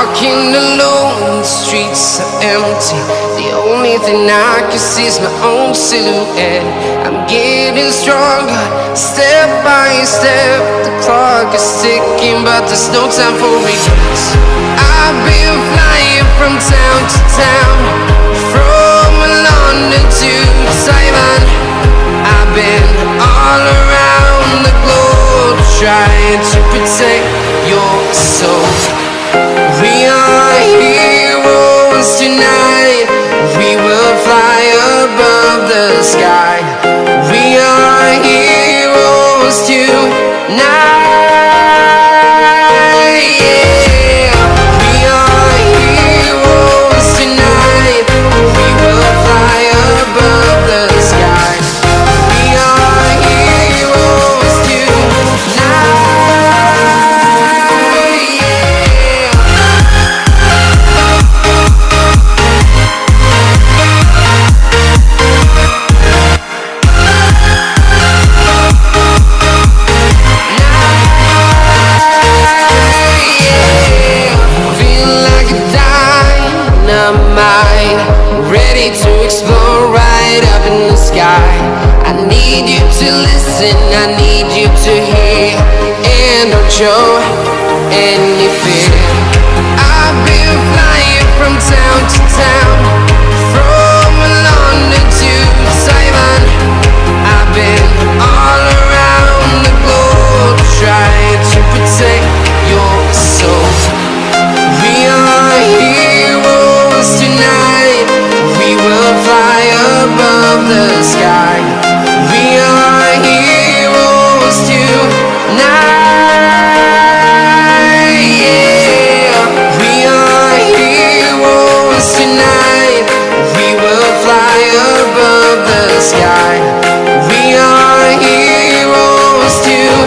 walking alone, the streets are empty. The only thing I can see is my own silhouette. I'm getting stronger, step by step. The clock is ticking, but there's no time for regrets. I've been flying from town to town, from London to Taiwan. I've been all around the globe, trying to protect your soul. We are heroes tonight. We will fly above the sky. We are heroes tonight. Yeah. We are heroes tonight. We will fly above the sky. We are heroes tonight. Ready to explore right up in the sky. I need you to listen, I need you to hear, and don't show any fear. I've been flying from town to town, from London to Taiwan. I've been all around the globe, trying to protect your soul. We are heroes tonight. We will fly above the sky. We are heroes tonight. Yeah. We are heroes tonight. We will fly above the sky. We are heroes tonight.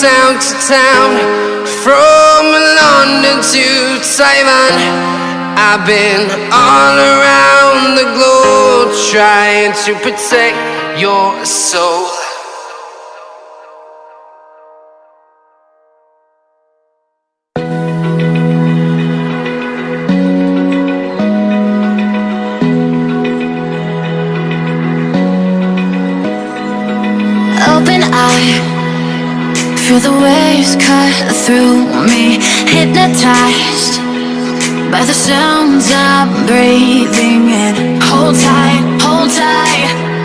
Town to town, from London to Taiwan. I've been all around the globe, trying to protect your soul. Open eye, feel the waves cut through me, hypnotized by the sounds I'm breathing in. Hold tight,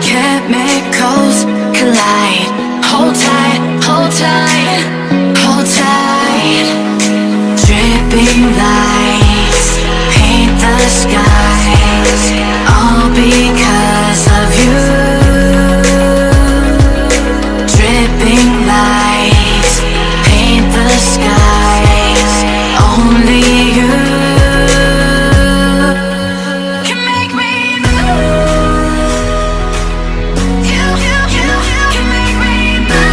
chemicals collide. Hold tight, hold tight, hold tight. Dripping lights paint the skies, all because of you. Dripping lights paint the skies, only you can make me move. You can make me move.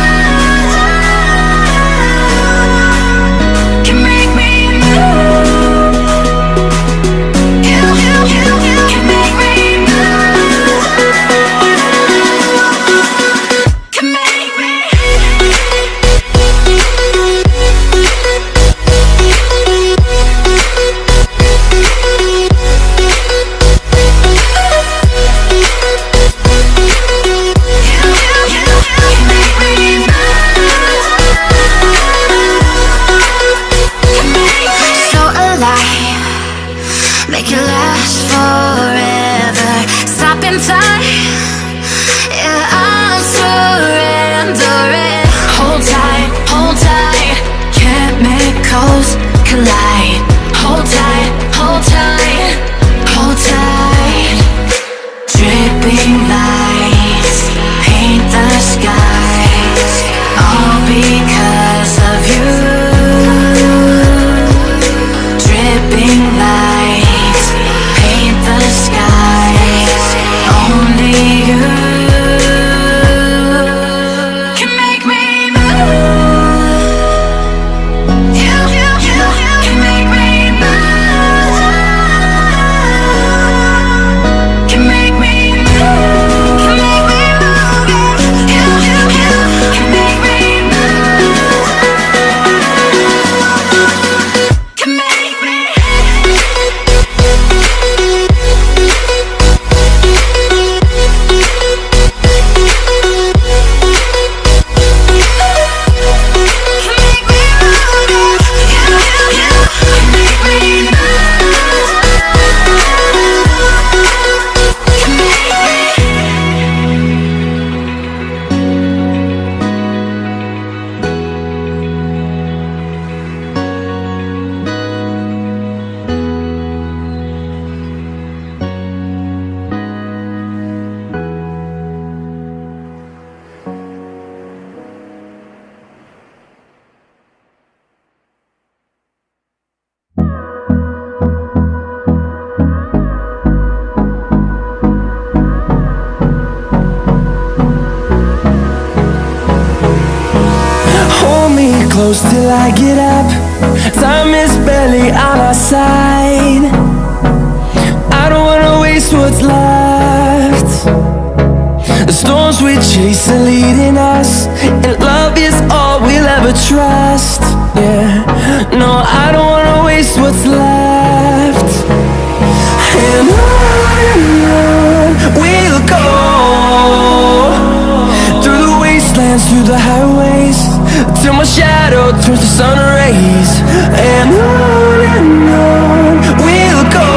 Can make me move. You can make me move. Can make me. Make it last forever. Stop in time. Yeah, I'm surrendering. till I get up. Time is barely on our side. I don't wanna waste what's left. The storms we chase are leading us, and love is all we'll ever trust. Yeah, no, I don't wanna waste what's left. And on we'll go, through the wastelands, through the highways, till my shadow turns to sun rays. And on we'll go,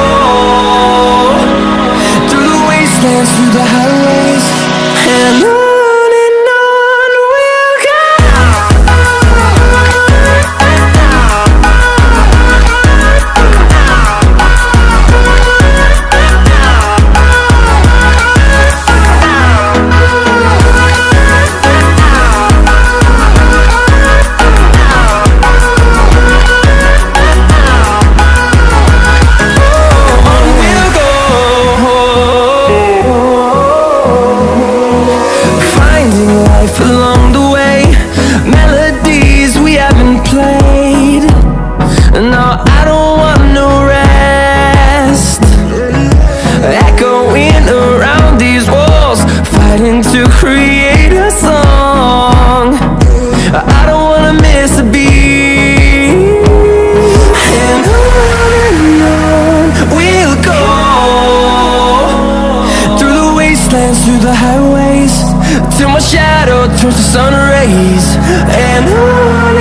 through the wastelands, through the highways, and on we'll go. Along the way, melodies we haven't played. No, I don't want no rest. Echoing around these walls, fighting to create a song. I don't wanna miss a beat. And on we'll go, through the wastelands, through the highways, till my shadow turns to sun rays. And on